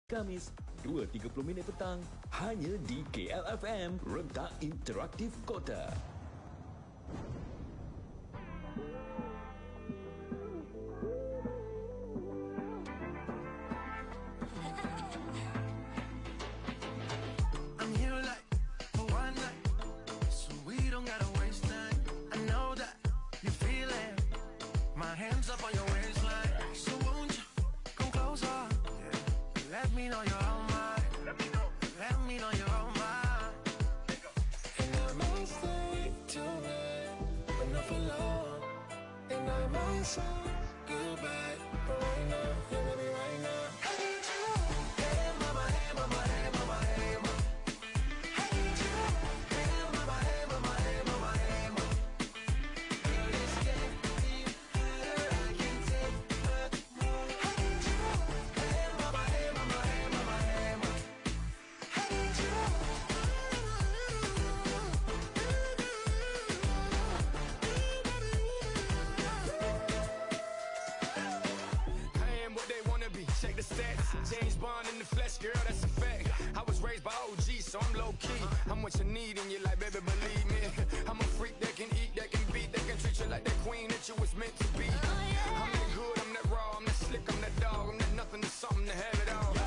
Kamis 2.30 minit petang hanya di KLFM, Rentak Interaktif Kota. James Bond in the flesh, girl, that's a fact. I was raised by OG, so I'm low-key. I'm what you need in your life, baby, believe me. I'm a freak that can eat, that can beat, that can treat you like that queen that you was meant to be. I'm that good, I'm that raw, I'm that slick, I'm that dog, I'm that nothing to something to have it all.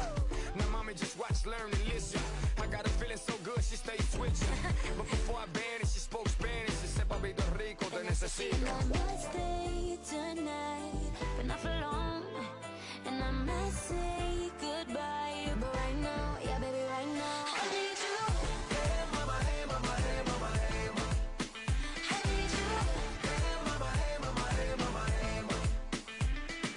Now mommy just watch, learn, and listen. I got her feeling so good, she stays switching. But before I banned it, she spoke Spanish. She said, Papito Rico, te necesito. I might stay tonight, but not for long. And I might say goodbye, but right now, yeah, baby, right now, I need you. Hey, mama, hey, mama, hey, mama, hey, mama. I need you. Hey, mama, hey, mama, hey, mama, hey, mama.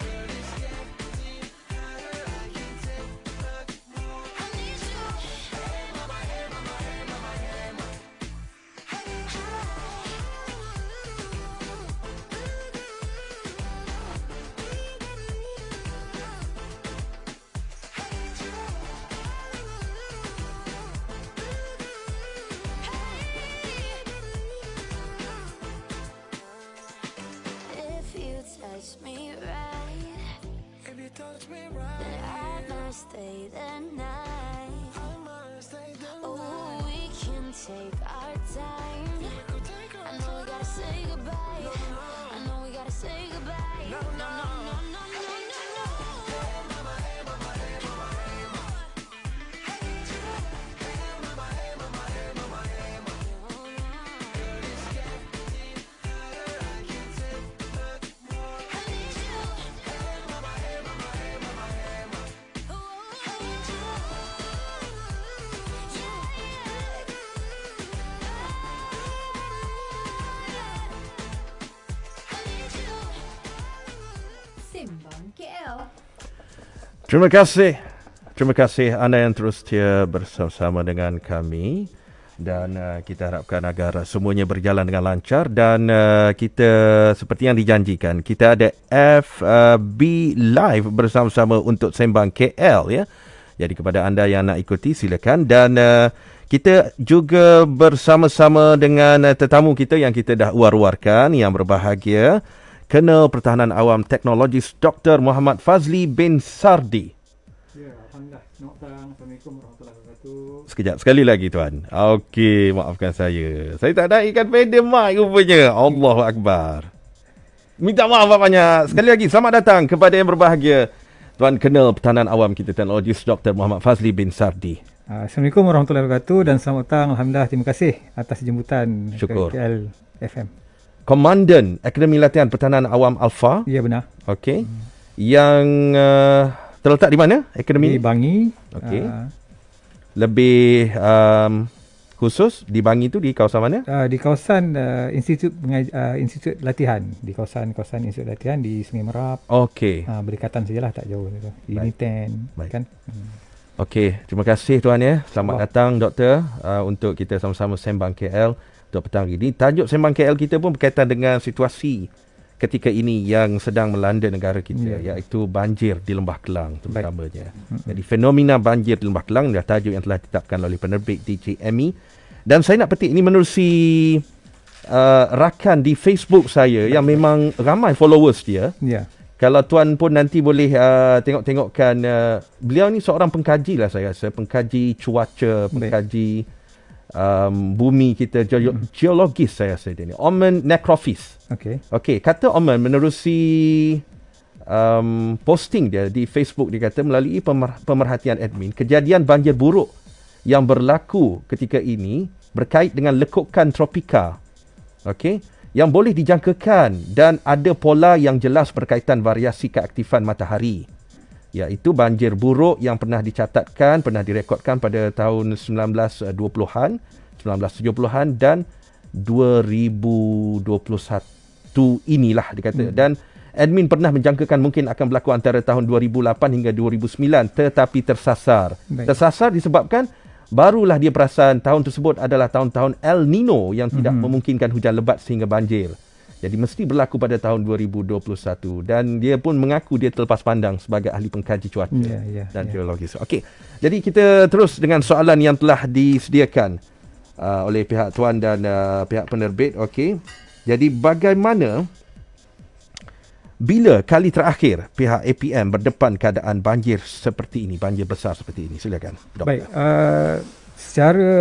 Girl, it's getting harder, I can't take much more. I need you. Hey, mama, hey, mama, hey, mama, hey, mama. I need you. If you touch me right, If you touch me right, then I must stay the night. I must stay the Oh, we can take our time. I know we gotta say goodbye. I know we gotta say goodbye. No, no, no, no, no, no, no, no. Hey, mama, hey, mama, hey, mama, hey, mama. I need you. Hey, mama, hey, mama, hey, mama, hey, mama. Girl, it's getting harder, I can't take much more. I need you. Hey, mama, hey, mama, hey, mama, hey, mama. I need you. Yeah, yeah. I need you. Sembang KL. Terima kasih. Terima kasih anda yang terus setia bersama dengan kami. Dan kita harapkan agar semuanya berjalan dengan lancar. Dan kita seperti yang dijanjikan, kita ada FB Live bersama-sama untuk Sembang KL, ya. Jadi kepada anda yang nak ikuti, silakan. Dan kita juga bersama-sama dengan tetamu kita yang kita dah war-warkan, yang berbahagia, Kolonel Pertahanan Awam Teknologis Dr. Muhammad Fazli bin Sardi. Ya, Alhamdulillah. Selamat petang. Assalamualaikum warahmatullahi wabarakatuh. Sekejap, sekali lagi tuan. Okey, maafkan saya. Saya tak naikkan pedal mic rupanya. Allahu Akbar. Minta maaf banyak. Sekali lagi, selamat datang kepada yang berbahagia, Tuan Kolonel Pertahanan Awam kita Teknologis Dr. Muhammad Fazli bin Sardi. Assalamualaikum warahmatullahi wabarakatuh dan selamat petang. Alhamdulillah, terima kasih atas jemputan Syukur. ke KL FM. Komandan Akademi Latihan Pertahanan Awam Alfa. Ya, benar. Okey. Yang terletak di mana akademi Di ini? Bangi. Okey. Lebih khusus di Bangi tu di kawasan mana? Di kawasan Institut Institut Latihan. Di kawasan Institut Latihan di Sungai Merap. Okey. Berdekatan sajalah, tak jauh. Di Baik. Uniten. Baik. Kan? Okey, terima kasih tuan ya. Selamat datang doktor untuk kita sama-sama Sembang KL untuk petang ini. Tajuk Sembang KL kita pun berkaitan dengan situasi ketika ini yang sedang melanda negara kita, iaitu banjir di Lembah Kelang terutamanya. Jadi fenomena banjir di Lembah Kelang adalah tajuk yang telah ditetapkan oleh penerbit DJME. Dan saya nak petik ini menerusi rakan di Facebook saya yang memang ramai followers dia. Ya. kalau tuan pun nanti boleh tengok-tengokkan, beliau ni seorang pengkaji lah saya rasa, pengkaji cuaca, pengkaji bumi kita, geologis saya rasa dia ni. Oman Necrofis. Okey, kata Oman menerusi posting dia di Facebook, dia kata melalui pemerhatian admin, kejadian banjir buruk yang berlaku ketika ini berkait dengan lekukan tropika. Okey, yang boleh dijangkakan dan ada pola yang jelas berkaitan variasi keaktifan matahari, iaitu banjir buruk yang pernah dicatatkan, pernah direkodkan pada tahun 1920-an, 1970-an dan 2021 inilah dikata. Dan admin pernah menjangkakan mungkin akan berlaku antara tahun 2008 hingga 2009, tetapi tersasar. Tersasar disebabkan barulah dia perasan tahun tersebut adalah tahun-tahun El Nino yang tidak memungkinkan hujan lebat sehingga banjir. Jadi mesti berlaku pada tahun 2021. Dan dia pun mengaku dia terlepas pandang sebagai ahli pengkaji cuaca dan geologis. Okey, jadi kita terus dengan soalan yang telah disediakan oleh pihak tuan dan pihak penerbit. Okey, jadi bagaimana, bila kali terakhir pihak APM berdepan keadaan banjir seperti ini, banjir besar seperti ini? Silakan, Doktor. Baik, secara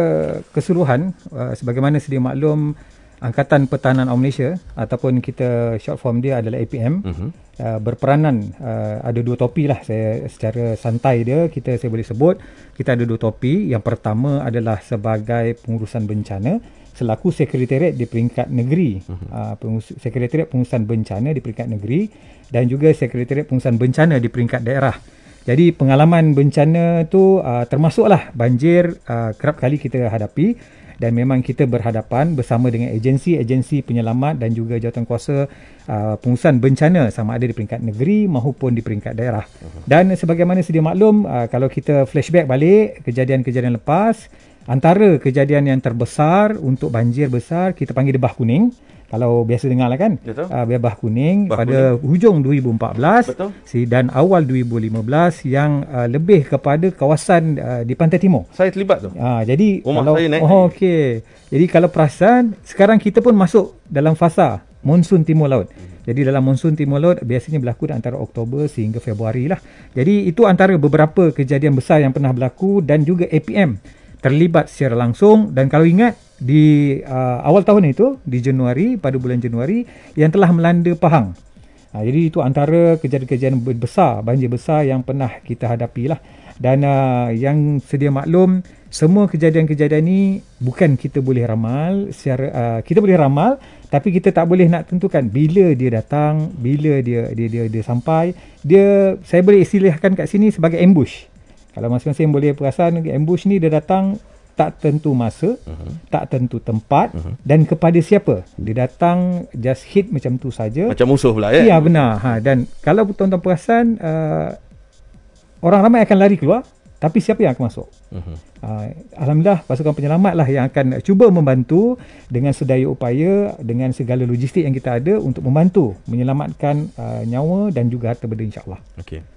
keseluruhan, sebagaimana sedia maklum, Angkatan Pertahanan Awam Malaysia ataupun kita short form dia adalah APM, berperanan, ada dua topi lah, saya secara santai dia saya boleh sebut kita ada dua topi. Yang pertama adalah sebagai pengurusan bencana selaku sekretariat di peringkat negeri, sekretariat pengurusan bencana di peringkat negeri dan juga sekretariat pengurusan bencana di peringkat daerah. Jadi pengalaman bencana tu termasuklah banjir kerap kali kita hadapi, dan memang kita berhadapan bersama dengan agensi-agensi penyelamat dan juga jawatankuasa pengurusan bencana sama ada di peringkat negeri maupun di peringkat daerah. Dan sebagaimana sedia maklum, kalau kita flashback balik kejadian-kejadian lepas, antara kejadian yang terbesar untuk banjir besar kita panggil Debah Kuning. Kalau biasa dengar lah kan, Debah Kuning pada hujung 2014 dan awal 2015 yang lebih kepada kawasan di Pantai Timur. Saya terlibat tu. Jadi rumah kalau saya naik. Jadi kalau perasan, sekarang kita pun masuk dalam fasa monsun timur laut. Jadi dalam monsun timur laut biasanya berlaku antara Oktober sehingga Februari lah. Jadi itu antara beberapa kejadian besar yang pernah berlaku dan juga APM terlibat secara langsung. Dan kalau ingat di awal tahun itu, di Januari, pada bulan Januari yang telah melanda Pahang. Jadi itu antara kejadian-kejadian besar, banjir besar yang pernah kita hadapi lah. Dan yang sedia maklum, semua kejadian-kejadian ini bukan kita boleh ramal secara, kita boleh ramal tapi kita tak boleh nak tentukan bila dia datang, bila dia sampai. Saya boleh istilahkan kat sini sebagai ambush. Kalau masing-masing boleh perasan, ambush ni dia datang tak tentu masa, tak tentu tempat dan kepada siapa. Dia datang just hit macam tu saja. Macam musuh pula ya? Ya, benar. Dan kalau tuan-tuan perasan, orang ramai akan lari keluar, tapi siapa yang akan masuk? Alhamdulillah, pasukan penyelamat lah yang akan cuba membantu dengan sedaya upaya, dengan segala logistik yang kita ada untuk membantu menyelamatkan nyawa dan juga harta benda, insyaAllah. Okey.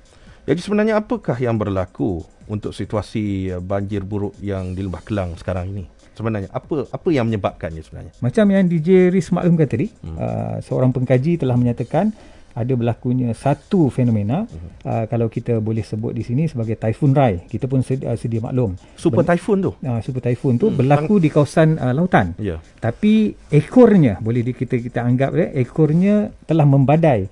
Jadi sebenarnya apakah yang berlaku untuk situasi banjir buruk yang di Lembah Kelang sekarang ini? Sebenarnya apa yang menyebabkannya sebenarnya? Macam yang DJ Riz maklumkan tadi, seorang pengkaji telah menyatakan ada berlakunya satu fenomena, kalau kita boleh sebut di sini sebagai Taifun Rai. Kita pun sedia maklum. Super Taifun tu? Super Taifun tu berlaku di kawasan lautan. Yeah. Tapi ekornya, boleh kita anggap ekornya telah membadai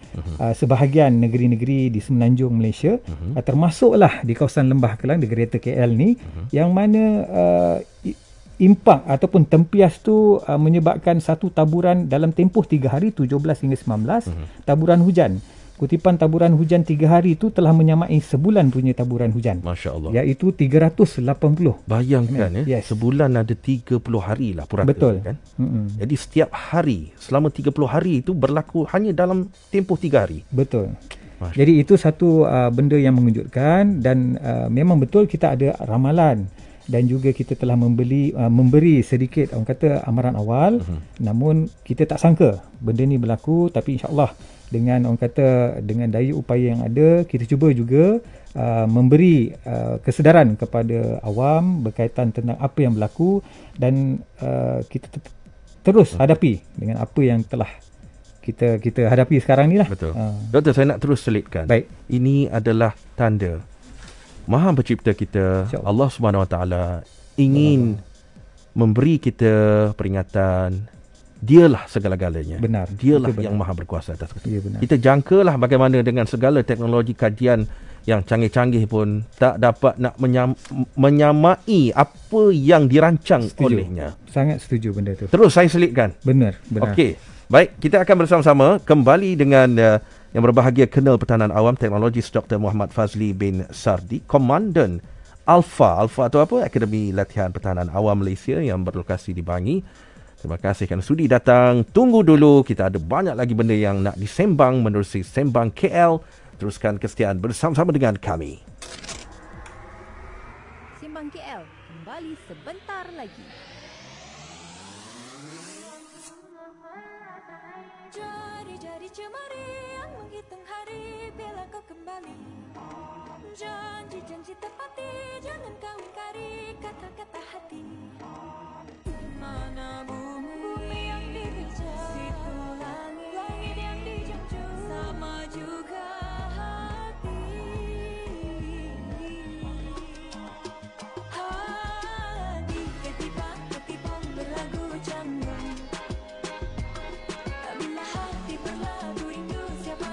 sebahagian negeri-negeri di semenanjung Malaysia, termasuklah di kawasan Lembah Kelang, di Greater KL ni, yang mana impak ataupun tempias tu menyebabkan satu taburan dalam tempoh 3 hari 17 hingga 19 taburan hujan. Kutipan taburan hujan 3 hari itu telah menyamai sebulan punya taburan hujan. Masya Allah. Iaitu 380. Bayangkan sebulan ada 30 hari lah purata. Betul. Kan? Jadi setiap hari selama 30 hari itu berlaku hanya dalam tempoh 3 hari. Betul. Jadi itu satu benda yang mengejutkan dan memang betul kita ada ramalan. Dan juga kita telah memberi sedikit orang kata amaran awal, namun kita tak sangka benda ni berlaku. Tapi insyaAllah dengan orang kata dengan daya upaya yang ada, kita cuba juga memberi kesedaran kepada awam berkaitan tentang apa yang berlaku dan kita terus hadapi dengan apa yang telah kita hadapi sekarang ni lah. Betul. Doktor, saya nak terus selitkan. Baik. Ini adalah tanda Maha Pencipta kita, Allah Subhanahu Wa Taala ingin memberi kita peringatan. Dialah segala-galanya. Benar. Dialah benar. yang maha berkuasa atas kita. Ya, benar. Kita jangkalah bagaimana dengan segala teknologi kajian yang canggih-canggih pun tak dapat nak menyamai apa yang dirancang olehnya. Sangat setuju benda tu. Terus saya selitkan. Benar. Okey. Baik, kita akan bersama-sama kembali dengan yang berbahagia Kenal Pertahanan Awam Teknologis Dr. Muhammad Fazli bin Sardi, Komandan Alpha atau apa? Akademi Latihan Pertahanan Awam Malaysia yang berlokasi di Bangi. Terima kasih kerana sudi datang. Tunggu dulu, kita ada banyak lagi benda yang nak disembang menerusi Sembang KL. Teruskan kesetiaan bersama-sama dengan kami. Sembang KL kembali sebentar lagi. Jari-jari cemari yang menghitung hari bila kau kembali. Janji-janji tepati, jangan kau ingkari kata-kata hati. Mana bumi yang dipijak, situ langit yang dijunjung, sama juga hati. Hati ketipa berlagu canggung. Bila hati berlagu rindu, siapa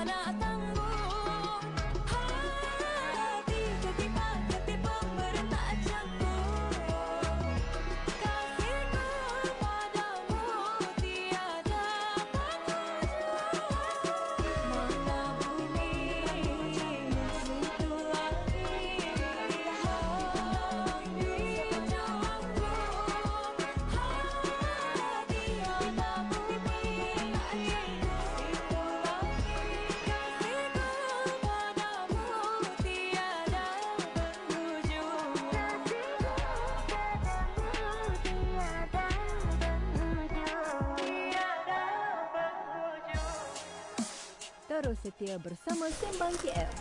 nak tanggung? Hati ketipa merentak canggung. Terus setia bersama Sembang KL.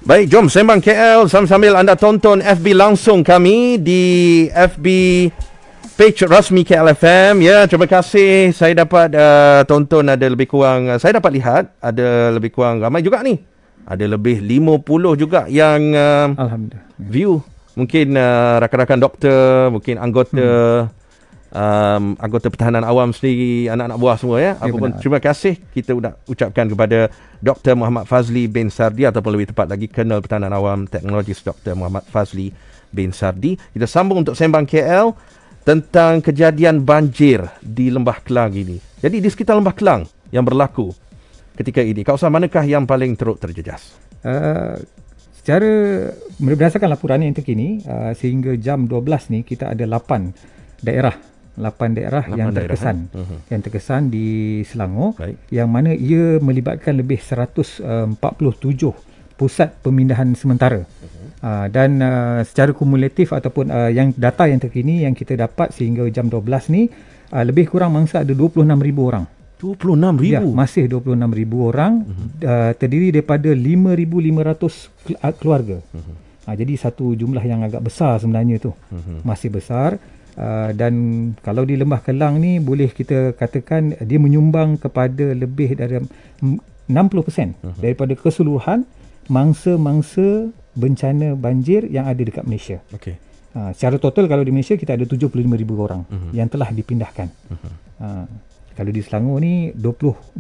Baik, jom Sembang KL sambil anda tonton FB langsung kami di FB page rasmi KL FM. Ya, terima kasih. Saya dapat tonton ada lebih kurang, saya dapat lihat ada lebih kurang ramai juga ni. Ada lebih 50 juga yang Alhamdulillah view. Mungkin rakan-rakan doktor, mungkin anggota anggota pertahanan awam sendiri, anak-anak buah semua ya. Apapun, terima kasih kita nak ucapkan kepada Dr. Muhammad Fazli bin Sardi, ataupun lebih tepat lagi Kenal Pertahanan Awam Teknologis Dr. Muhammad Fazli bin Sardi. Kita sambung untuk Sembang KL tentang kejadian banjir di Lembah Kelang ini. Jadi di sekitar Lembah Kelang yang berlaku ketika ini, kawasan manakah yang paling teruk terjejas? Secara berdasarkan laporan yang terkini, sehingga jam 12 ni kita ada 8 daerah 8 daerah yang terkesan. Yang terkesan di Selangor. Baik. Yang mana ia melibatkan lebih 147 pusat pemindahan sementara. Dan secara kumulatif ataupun yang data yang terkini yang kita dapat sehingga jam 12 ni, lebih kurang mangsa ada 26,000 orang. 26,000? Ya, masih 26,000 orang, terdiri daripada 5,500 keluarga. Jadi satu jumlah yang agak besar sebenarnya tu. Masih besar. Dan kalau di Lembah Kelang ni boleh kita katakan dia menyumbang kepada lebih dari 60% daripada keseluruhan mangsa-mangsa bencana banjir yang ada dekat Malaysia. Okey. Secara total kalau di Malaysia kita ada 75,000 orang yang telah dipindahkan. Kalau di Selangor ni 26,000.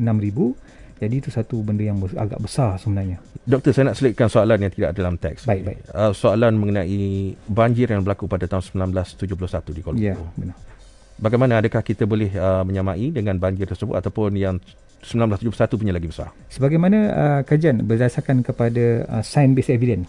Jadi itu satu benda yang agak besar sebenarnya. Doktor, saya nak selitkan soalan yang tidak dalam teks. Baik. Soalan mengenai banjir yang berlaku pada tahun 1971 di Kuala Lumpur. Ya, benar. Bagaimana, adakah kita boleh menyamai dengan banjir tersebut ataupun yang 1971 punya lagi besar? Sebagaimana kajian berdasarkan kepada science-based evidence,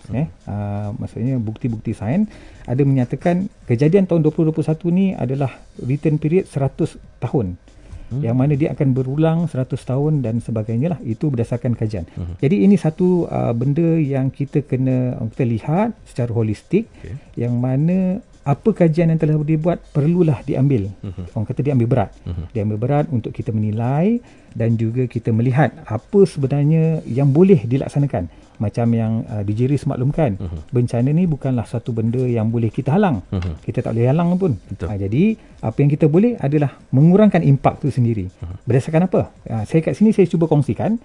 maksudnya bukti-bukti sains, ada menyatakan kejadian tahun 2021 ni adalah return period 100 tahun. Yang mana dia akan berulang 100 tahun dan sebagainya lah. Itu berdasarkan kajian. Jadi ini satu benda yang kita kena kita lihat secara holistik, yang mana apa kajian yang telah dibuat perlulah diambil. Orang kata diambil berat. Diambil berat untuk kita menilai dan juga kita melihat apa sebenarnya yang boleh dilaksanakan. Macam yang DJRIS maklumkan, bencana ni bukanlah satu benda yang boleh kita halang. Kita tak boleh halang pun. Jadi apa yang kita boleh adalah mengurangkan impak tu sendiri. Berdasarkan apa? Saya kat sini saya cuba kongsikan.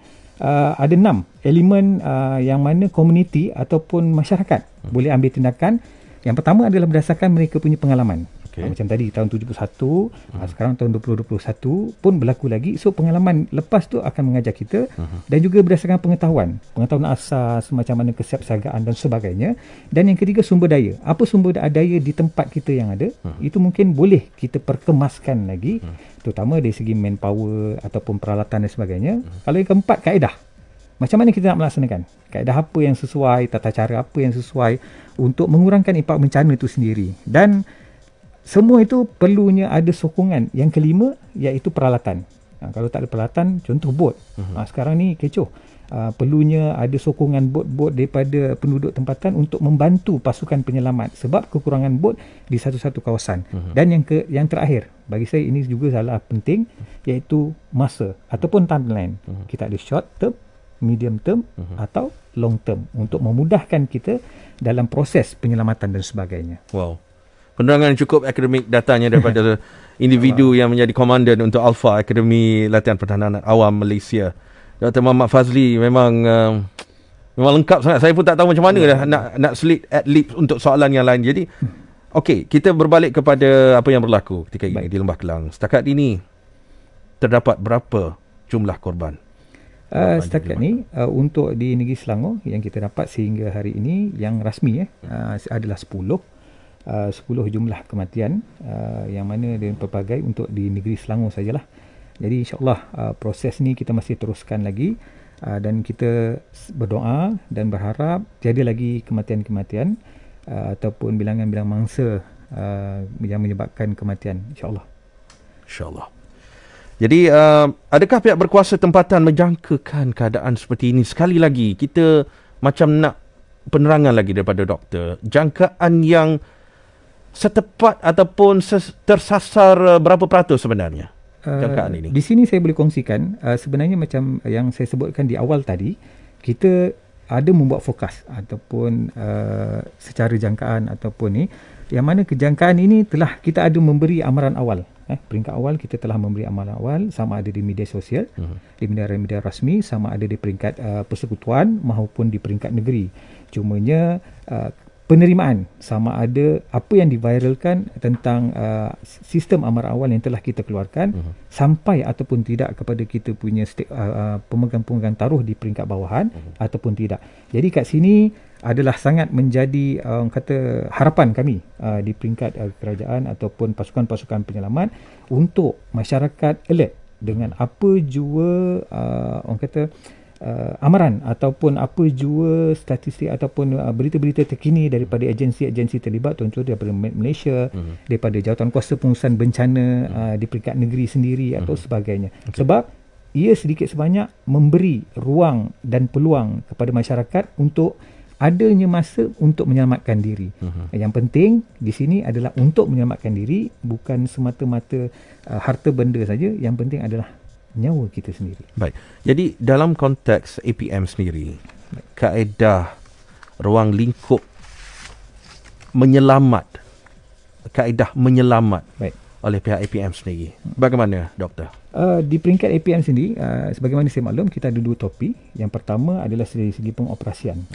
Ada 6 elemen yang mana komuniti ataupun masyarakat boleh ambil tindakan. Yang pertama adalah berdasarkan mereka punya pengalaman. Macam tadi tahun 71, sekarang tahun 2021 pun berlaku lagi. So pengalaman lepas tu akan mengajar kita, dan juga berdasarkan pengetahuan asas, macam mana kesiapsiagaan dan sebagainya. Dan yang ketiga, sumber daya. Apa sumber daya di tempat kita yang ada, itu mungkin boleh kita perkemaskan lagi, terutama dari segi manpower ataupun peralatan dan sebagainya. Kalau yang keempat, kaedah. Macam mana kita nak melaksanakan? Kaedah apa yang sesuai, tata cara apa yang sesuai untuk mengurangkan impak bencana itu sendiri. Dan semua itu perlunya ada sokongan. Yang kelima iaitu peralatan. Kalau tak ada peralatan, contoh bot. Sekarang ni kecoh. Perlunya ada sokongan bot-bot daripada penduduk tempatan untuk membantu pasukan penyelamat sebab kekurangan bot di satu-satu kawasan. Dan yang terakhir, bagi saya ini juga salah penting, iaitu masa ataupun timeline. Kita ada short term, medium term atau long term untuk memudahkan kita dalam proses penyelamatan dan sebagainya. Wow. Penerangan cukup akademik datanya daripada individu yang menjadi komandan untuk Alpha Akademi Latihan Pertahanan Awam Malaysia. Dr. Muhammad Fazli memang lengkap sangat. Saya pun tak tahu macam mana dah nak selit ad-lib untuk soalan yang lain. Jadi okey, kita berbalik kepada apa yang berlaku ketika ini di Lembah Kelang. Setakat ini terdapat berapa jumlah korban? Setakat ni untuk di negeri Selangor yang kita dapat sehingga hari ini yang rasmi adalah 10 jumlah kematian, yang mana dia pelbagai untuk di negeri Selangor sajalah. Jadi insyaAllah proses ni kita masih teruskan lagi, dan kita berdoa dan berharap tiada lagi kematian-kematian ataupun bilangan-bilangan mangsa yang menyebabkan kematian, insyaAllah. InsyaAllah. Jadi adakah pihak berkuasa tempatan menjangkakan keadaan seperti ini? Sekali lagi kita macam nak penerangan lagi daripada doktor. Jangkaan yang setepat ataupun tersasar berapa peratus sebenarnya jangkaan ini? Di sini saya boleh kongsikan, sebenarnya macam yang saya sebutkan di awal tadi, kita ada membuat fokus ataupun secara jangkaan ataupun ni, yang mana kejangkaan ini telah kita ada memberi amaran awal. Peringkat awal kita telah memberi amaran awal, sama ada di media sosial, di media rasmi, sama ada di peringkat persekutuan maupun di peringkat negeri. Cumanya penerimaan sama ada apa yang diviralkan tentang sistem amaran awal yang telah kita keluarkan sampai ataupun tidak kepada kita punya pemegang-pemegang taruh di peringkat bawahan ataupun tidak. Jadi kat sini adalah sangat menjadi kata harapan kami di peringkat kerajaan ataupun pasukan-pasukan penyelamat untuk masyarakat alert dengan apa jua orang kata amaran ataupun apa jua statistik ataupun berita-berita terkini daripada agensi-agensi terlibat, contoh daripada Malaysia, daripada Jawatankuasa Pengurusan Bencana di peringkat negeri sendiri atau sebagainya. Sebab ia sedikit sebanyak memberi ruang dan peluang kepada masyarakat untuk adanya masa untuk menyelamatkan diri. Yang penting di sini adalah untuk menyelamatkan diri, bukan semata-mata harta benda saja. Yang penting adalah nyawa kita sendiri. Baik. Jadi dalam konteks APM sendiri, kaedah ruang lingkup menyelamat, Baik. oleh pihak APM sendiri, bagaimana, Doktor? Di peringkat APM sendiri, sebagaimana saya maklum, kita ada 2 topi. Yang pertama adalah dari segi pengoperasian.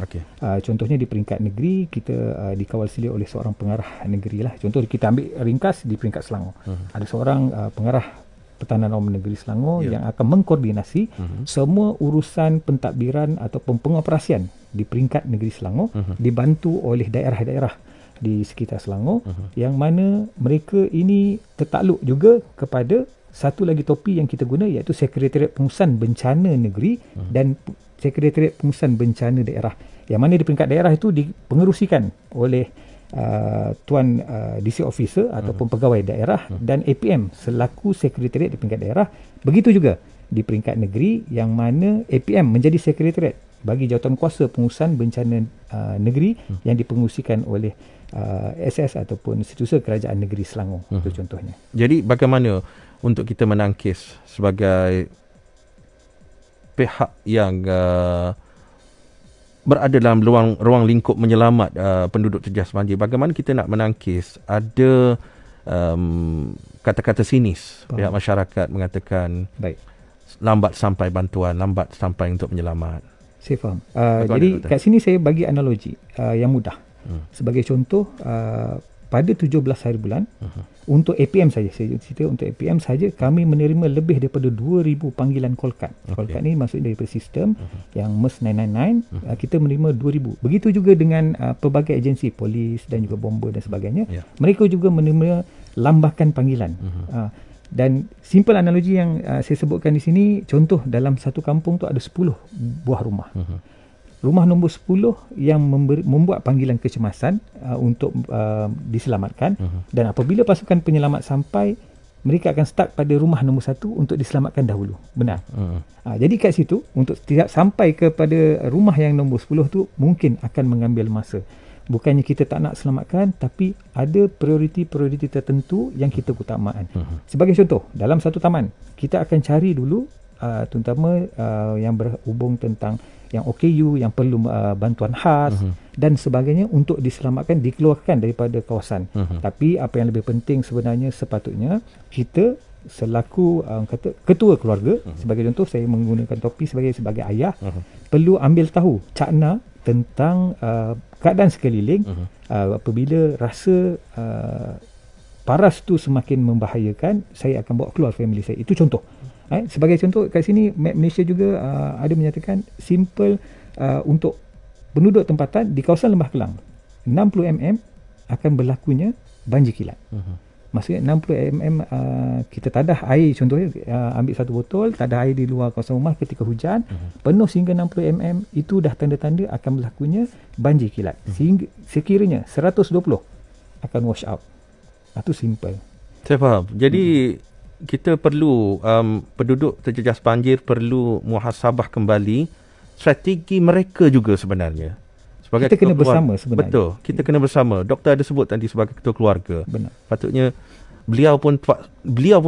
Contohnya di peringkat negeri, kita dikawal selia oleh seorang pengarah negeri lah. Contoh kita ambil ringkas di peringkat Selangor. Ada seorang pengarah Pertahanan Awam Negeri Selangor yang akan mengkoordinasi semua urusan pentadbiran ataupun pengoperasian di peringkat negeri Selangor, dibantu oleh daerah-daerah di sekitar Selangor, yang mana mereka ini tertakluk juga kepada satu lagi topi yang kita guna, iaitu Sekretariat Pengurusan Bencana Negeri dan Sekretariat Pengurusan Bencana Daerah, yang mana di peringkat daerah itu dipengerusikan oleh Tuan DC Officer ataupun pegawai daerah dan APM selaku sekretariat di peringkat daerah. Begitu juga di peringkat negeri, yang mana APM menjadi sekretariat bagi Jawatankuasa Pengurusan Bencana Negeri yang dipengerusikan oleh SS ataupun Setiausaha Kerajaan Negeri Selangor. Itu contohnya. Jadi bagaimana untuk kita menangkis sebagai pihak yang berada dalam ruang lingkup menyelamat penduduk terjejas banjir, bagaimana kita nak menangkis ada kata-kata sinis pihak masyarakat mengatakan lambat sampai bantuan, lambat sampai untuk menyelamat? Saya faham. Jadi kat sini saya bagi analogi yang mudah. Sebagai contoh, pada 17 hari bulan, untuk APM saja, saya cerita untuk APM saja, kami menerima lebih daripada 2,000 panggilan call card. Call card ni maksudnya daripada sistem yang MERS 999, kita menerima 2,000. Begitu juga dengan pelbagai agensi, polis dan juga bomba dan sebagainya. Mereka juga menerima lambakan panggilan. Dan simple analogi yang saya sebutkan di sini, contoh dalam satu kampung tu ada 10 buah rumah. Rumah nombor 10 yang membuat panggilan kecemasan untuk diselamatkan, dan apabila pasukan penyelamat sampai, mereka akan start pada rumah nombor 1 untuk diselamatkan dahulu. Benar. Jadi kat situ, untuk tidak sampai kepada rumah yang nombor 10 tu mungkin akan mengambil masa. Bukannya kita tak nak selamatkan, tapi ada prioriti-prioriti tertentu yang kita utamakan. Sebagai contoh, dalam satu taman, kita akan cari dulu terutama yang berhubung tentang yang OKU, yang perlu bantuan khas dan sebagainya untuk diselamatkan, dikeluarkan daripada kawasan. Tapi apa yang lebih penting sebenarnya, sepatutnya kita selaku ketua keluarga, sebagai contoh saya menggunakan topi sebagai ayah, perlu ambil tahu cakna tentang keadaan sekeliling. Apabila rasa paras tu semakin membahayakan, saya akan bawa keluar family saya. Itu contoh. Sebagai contoh, kat sini Malaysia juga ada menyatakan simple untuk penduduk tempatan di kawasan Lembah Kelang, 60 mm akan berlakunya banjir kilat. Maksudnya 60 mm kita tadah air, contohnya ambil satu botol, tadah air di luar kawasan rumah ketika hujan, penuh sehingga 60 mm, itu dah tanda-tanda akan berlakunya banjir kilat. Sehingga sekiranya 120 akan wash out. Itu simple. Saya faham. Jadi kita perlu penduduk terjejas banjir perlu muhasabah kembali strategi mereka juga sebenarnya. Sebagai kita kena bersama sebenarnya. Betul, kita kena bersama. Doktor ada sebut tadi sebagai ketua keluarga. Benar. Patutnya beliau pun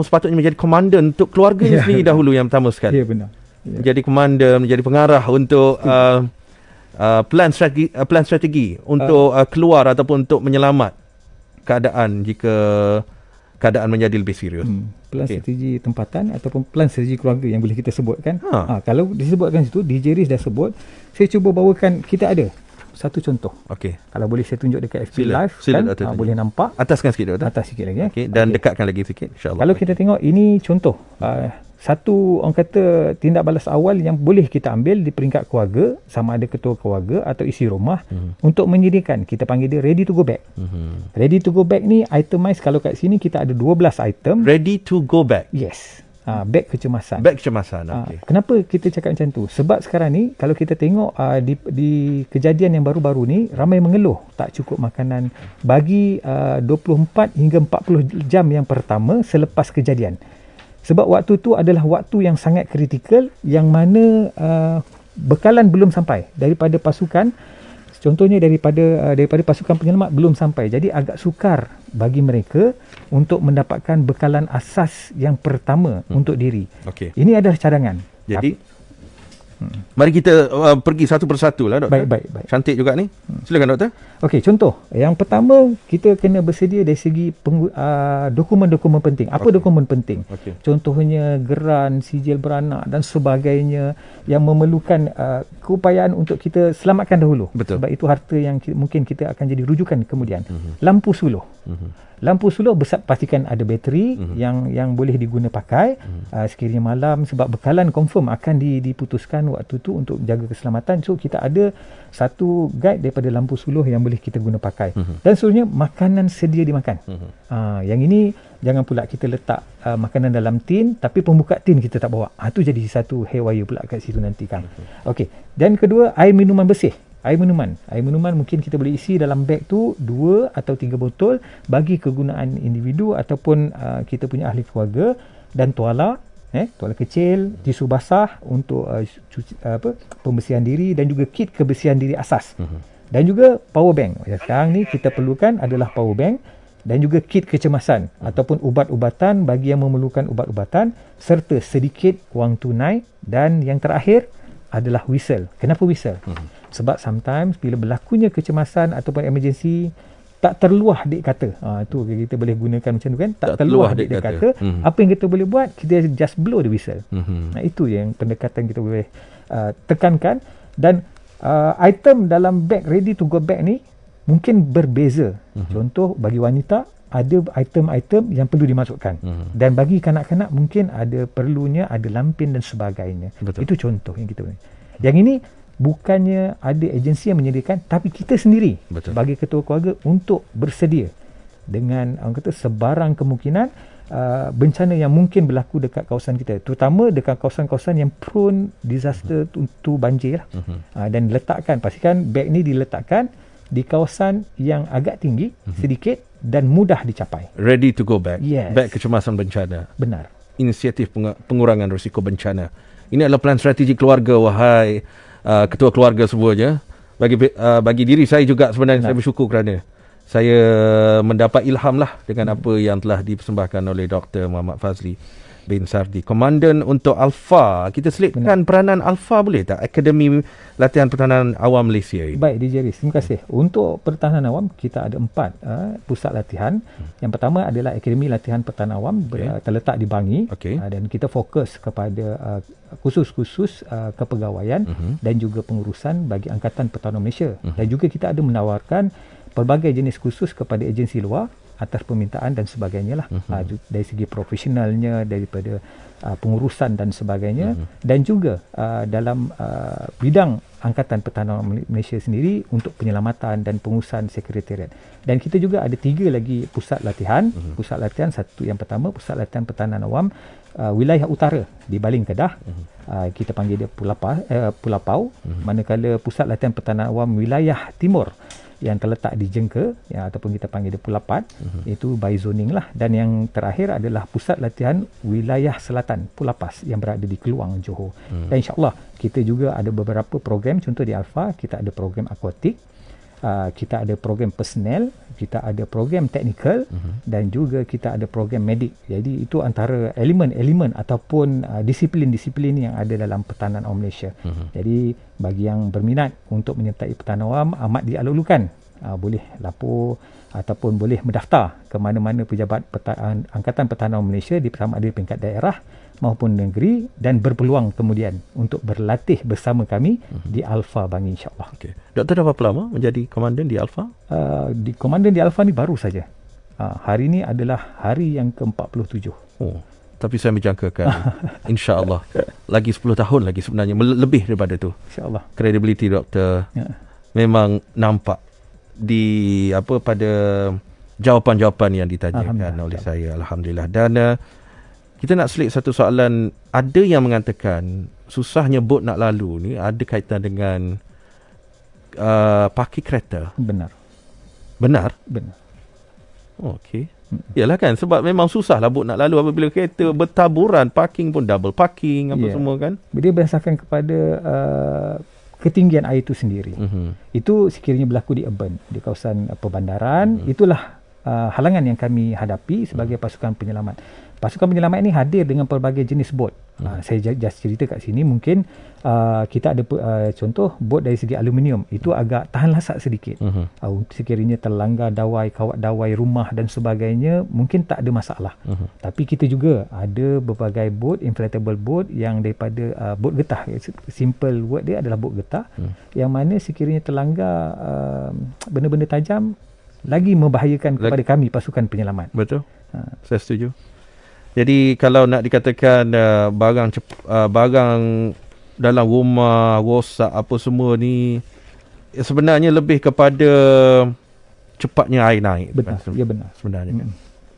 sepatutnya menjadi komandan untuk keluarganya sendiri dahulu yang pertama sekali. Ya, benar. Menjadi komandan, menjadi pengarah untuk plan strategi untuk keluar ataupun untuk menyelamat keadaan jika keadaan menjadi lebih serius. Plan strategi tempatan ataupun plan strategi keluarga yang boleh kita sebutkan. Kalau disebutkan situ, DJ Riz dah sebut, saya cuba bawakan, kita ada satu contoh. Kalau boleh saya tunjuk dekat FB Live, kan boleh nampak. Ataskan sikit, Doktor. Atas sikit lagi. Dan dekatkan lagi sikit, insya-Allah. Kalau kita tengok, ini contoh satu orang kata tindak balas awal yang boleh kita ambil di peringkat keluarga, sama ada ketua keluarga atau isi rumah, untuk menyediakan, kita panggil dia ready to go back. Ready to go back ni itemized, kalau kat sini kita ada 12 item. Ready to go back. Yes. Beg kecemasan. Beg kecemasan. Okey. Kenapa kita cakap macam tu? Sebab sekarang ni kalau kita tengok di kejadian yang baru-baru ni, ramai mengeluh tak cukup makanan bagi 24 hingga 40 jam yang pertama selepas kejadian. Sebab waktu tu adalah waktu yang sangat kritikal, yang mana bekalan belum sampai daripada pasukan. Contohnya daripada pasukan penyelamat belum sampai. Jadi agak sukar bagi mereka untuk mendapatkan bekalan asas yang pertama untuk diri. Okey. Ini adalah cadangan. Jadi mari kita pergi satu persatu lah, Doktor. Baik. Cantik juga ni. Silakan, Doktor. Okey, contoh. Yang pertama, kita kena bersedia dari segi dokumen-dokumen penting. Apa dokumen penting? Okey. Contohnya geran, sijil beranak dan sebagainya yang memerlukan keupayaan untuk kita selamatkan dahulu. Betul. Sebab itu harta yang mungkin kita akan jadi rujukan kemudian. Lampu suluh. Lampu suluh pastikan ada bateri yang boleh diguna pakai sekiranya malam, sebab bekalan confirm akan diputuskan waktu tu untuk jaga keselamatan. So kita ada satu guide daripada lampu suluh yang boleh kita guna pakai. Dan seterusnya makanan sedia dimakan. Yang ini jangan pula kita letak makanan dalam tin tapi pembuka tin kita tak bawa. Itu jadi satu haywire pula kat situ nanti kan. Okey. Dan kedua, air minuman bersih. Air minuman mungkin kita boleh isi dalam beg tu 2 atau 3 botol bagi kegunaan individu ataupun kita punya ahli keluarga, dan tuala kecil, tisu basah untuk pembersihan diri, dan juga kit kebersihan diri asas. Dan juga power bank. Sekarang ni kita perlukan adalah power bank dan juga kit kecemasan ataupun ubat-ubatan bagi yang memerlukan ubat-ubatan, serta sedikit wang tunai, dan yang terakhir adalah whistle. Kenapa whistle? Sebab sometimes bila berlakunya kecemasan ataupun emergency, tak terluah dek kata. Tu kita boleh gunakan macam tu kan. Tak terluah dek kata. Apa yang kita boleh buat, kita just blow the whistle. Itu yang pendekatan kita boleh tekankan. Dan item dalam bag ready to go bag ni mungkin berbeza. Contoh bagi wanita ada item-item yang perlu dimasukkan. Dan bagi kanak-kanak mungkin perlunya ada lampin dan sebagainya. Betul. Itu contoh yang kita boleh. Yang ini bukannya ada agensi yang menyediakan, tapi kita sendiri sebagai ketua keluarga untuk bersedia dengan sebarang kemungkinan bencana yang mungkin berlaku dekat kawasan kita, terutama dekat kawasan-kawasan yang prone disaster untuk banjir dan pastikan beg ni diletakkan di kawasan yang agak tinggi sedikit dan mudah dicapai. Ready to go bag. Yes. Bag kecemasan bencana. Benar. Inisiatif pengurangan risiko bencana. Ini adalah plan strategi keluarga, wahai ketua keluarga semuanya. Bagi diri saya juga sebenarnya saya bersyukur kerana saya mendapat ilham lah dengan apa yang telah dipersembahkan oleh Dr. Muhammad Fazli bin Sardi, Komandan untuk Alpha. Kita selitkan peranan Alpha boleh tak? Akademi Latihan Pertahanan Awam Malaysia. Baik, DJ Riz, terima kasih. Untuk pertahanan awam, kita ada 4 pusat latihan. Yang pertama adalah Akademi Latihan Pertahanan Awam, terletak di Bangi. Dan kita fokus kepada khusus kepegawaian dan juga pengurusan bagi Angkatan Pertahanan Malaysia. Dan juga kita ada menawarkan pelbagai jenis kursus kepada agensi luar atas permintaan dan sebagainya lah. Dari segi profesionalnya, daripada pengurusan dan sebagainya, dan juga dalam bidang Angkatan Pertahanan Malaysia sendiri untuk penyelamatan dan pengurusan sekretariat. Dan kita juga ada 3 lagi pusat latihan. Pusat latihan satu, yang pertama Pusat Latihan Pertahanan Awam wilayah utara di Baling Kedah. Kita panggil dia Pulapau. Manakala Pusat Latihan Pertahanan Awam wilayah timur yang terletak di Jengka, ataupun kita panggil dia Pulapat, itu by zoning lah. Dan yang terakhir adalah Pusat Latihan Wilayah Selatan Pulapas yang berada di Keluang, Johor. Dan insyaAllah kita juga ada beberapa program. Contoh di Alpha kita ada program akuatik, kita ada program personel, kita ada program teknikal, dan juga kita ada program medik. Jadi itu antara elemen-elemen ataupun disiplin-disiplin yang ada dalam pertahanan awam Malaysia. Jadi bagi yang berminat untuk menyertai pertahanan awam, amat dialulukan. Boleh lapor ataupun boleh mendaftar ke mana-mana pejabat Angkatan Pertahanan Awam Malaysia sama ada di peringkat daerah maupun negeri, dan berpeluang kemudian untuk berlatih bersama kami di Alpha Bangi, insyaAllah. Doktor dah berapa lama menjadi komandan di Alpha? Di komandan di Alpha ni baru saja. Hari ini adalah hari yang ke-47. Tapi saya menjangkakan insya-Allah lagi 10 tahun lagi sebenarnya, lebih daripada tu. Insya-Allah. Kredibiliti doktor memang nampak di pada jawapan-jawapan yang ditanyakan oleh saya. Alhamdulillah. Dan kita nak selit satu soalan. Ada yang mengatakan susahnya bot nak lalu ni ada kaitan dengan parking kereta. Benar. Benar? Benar. Oh, okey. Yalah kan, sebab memang susah lah bot nak lalu apabila kereta bertaburan, parking pun double parking apa semua kan. Dia berdasarkan kepada ketinggian air itu sendiri. Itu sekiranya berlaku di urban, di kawasan perbandaran, itulah halangan yang kami hadapi sebagai pasukan penyelamat. Pasukan penyelamat ini hadir dengan pelbagai jenis bot. Saya just cerita kat sini, mungkin kita ada contoh bot dari segi aluminium, itu agak tahan lasak sedikit. Sekiranya terlanggar dawai, kawat dawai rumah dan sebagainya, mungkin tak ada masalah. Tapi kita juga ada berbagai bot, inflatable bot yang daripada bot getah. Simple word dia adalah bot getah, yang mana sekiranya terlanggar benda-benda tajam, lagi membahayakan kepada kami pasukan penyelamat. Betul. Saya setuju. Jadi kalau nak dikatakan barang dalam rumah rosak apa semua ni, sebenarnya lebih kepada cepatnya air naik. Betul. Ya benar. Sebenarnya kan.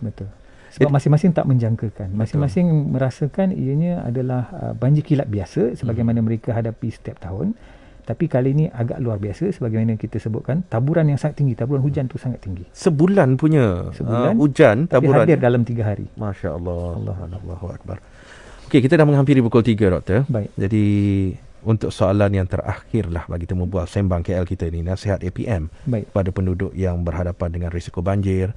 Betul. Sebab masing-masing tak menjangkakan. Masing-masing merasakan ianya adalah banjir kilat biasa sebagaimana mereka hadapi setiap tahun. Tapi kali ini agak luar biasa sebagaimana kita sebutkan, taburan yang sangat tinggi, taburan hujan tu sangat tinggi. Sebulan punya hujan, taburan. Tapi hadir dalam 3 hari. Masya Allah. Allahu Akbar. Okey, kita dah menghampiri pukul 3, Doktor. Baik. Jadi untuk soalan yang terakhir lah bagi temu bual sembang KL kita ni, nasihat APM pada penduduk yang berhadapan dengan risiko banjir,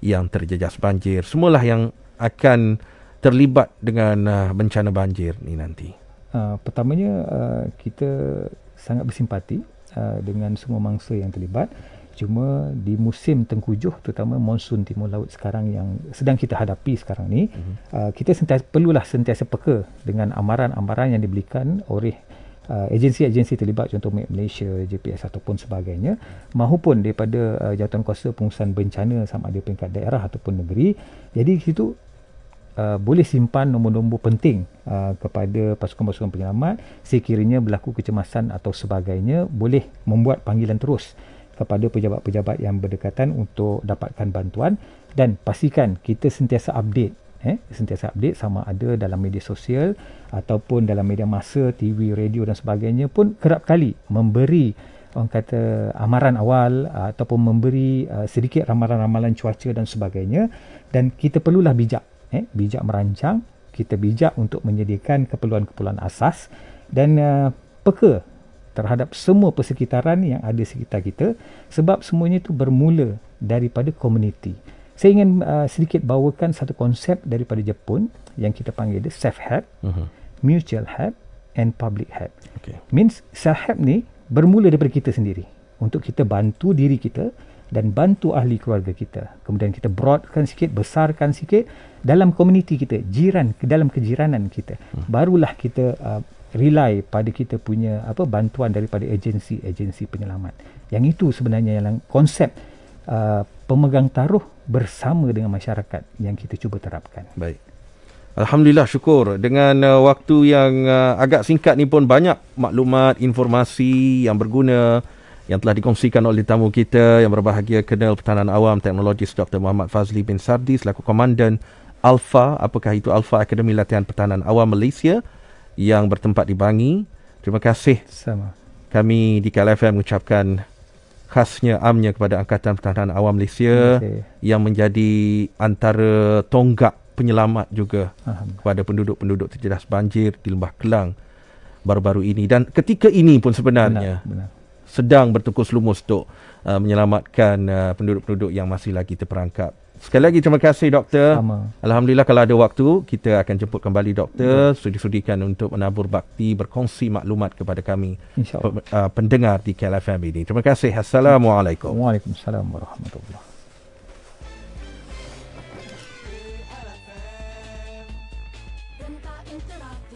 yang terjejas banjir, semualah yang akan terlibat dengan bencana banjir ni nanti. Pertamanya kita sangat bersimpati dengan semua mangsa yang terlibat. Cuma di musim tengkujuh, terutama monsun timur laut sekarang yang sedang kita hadapi sekarang ni, kita perlulah sentiasa peka dengan amaran-amaran yang diberikan oleh agensi-agensi terlibat, contoh Malaysia, JPS ataupun sebagainya, mahupun daripada Jawatankuasa Pengurusan Bencana sama ada peringkat daerah ataupun negeri. Jadi situ boleh simpan nombor-nombor penting kepada pasukan-pasukan penyelamat. Sekiranya berlaku kecemasan atau sebagainya, boleh membuat panggilan terus kepada pejabat-pejabat yang berdekatan untuk dapatkan bantuan, dan pastikan kita sentiasa update. Sentiasa update sama ada dalam media sosial ataupun dalam media massa, TV, radio dan sebagainya pun kerap kali memberi orang kata amaran awal ataupun memberi sedikit ramalan-ramalan cuaca dan sebagainya. Dan kita perlulah bijak. Bijak merancang, kita bijak untuk menyediakan keperluan-keperluan asas dan peka terhadap semua persekitaran yang ada sekitar kita, sebab semuanya itu bermula daripada komuniti. Saya ingin sedikit bawakan satu konsep daripada Jepun yang kita panggil dia self-help, mutual help and public help. Means self-help ni bermula daripada kita sendiri, untuk kita bantu diri kita dan bantu ahli keluarga kita. Kemudian kita broadkan sikit, besarkan sikit dalam komuniti kita, dalam kejiranan kita. Barulah kita rely pada kita punya bantuan daripada agensi-agensi penyelamat. Yang itu sebenarnya yang konsep pemegang taruh bersama dengan masyarakat yang kita cuba terapkan. Baik. Alhamdulillah, syukur. Dengan waktu yang agak singkat ni pun banyak maklumat, informasi yang berguna yang telah dikongsikan oleh tamu kita yang berbahagia, Kolonel Pertahanan Awam Teknologis Dr. Muhammad Fazli bin Sardi selaku Komandan Alpha. Apakah itu Alpha Akademi Latihan Pertahanan Awam Malaysia yang bertempat di Bangi. Terima kasih. Sama. Kami di KLFM mengucapkan khasnya amnya kepada Angkatan Pertahanan Awam Malaysia yang menjadi antara tonggak penyelamat juga kepada penduduk-penduduk terjejas banjir di Lembah Kelang baru-baru ini. Dan ketika ini pun sebenarnya benar. Sedang bertukus lumus untuk menyelamatkan penduduk-penduduk yang masih lagi terperangkap. Sekali lagi terima kasih, Doktor. Alhamdulillah, kalau ada waktu kita akan jemput kembali Doktor. Sudi-sudikan untuk menabur bakti, berkongsi maklumat kepada kami pendengar di KLFM ini. Terima kasih. Assalamualaikum. Waalaikumsalam warahmatullahi. Interaktif,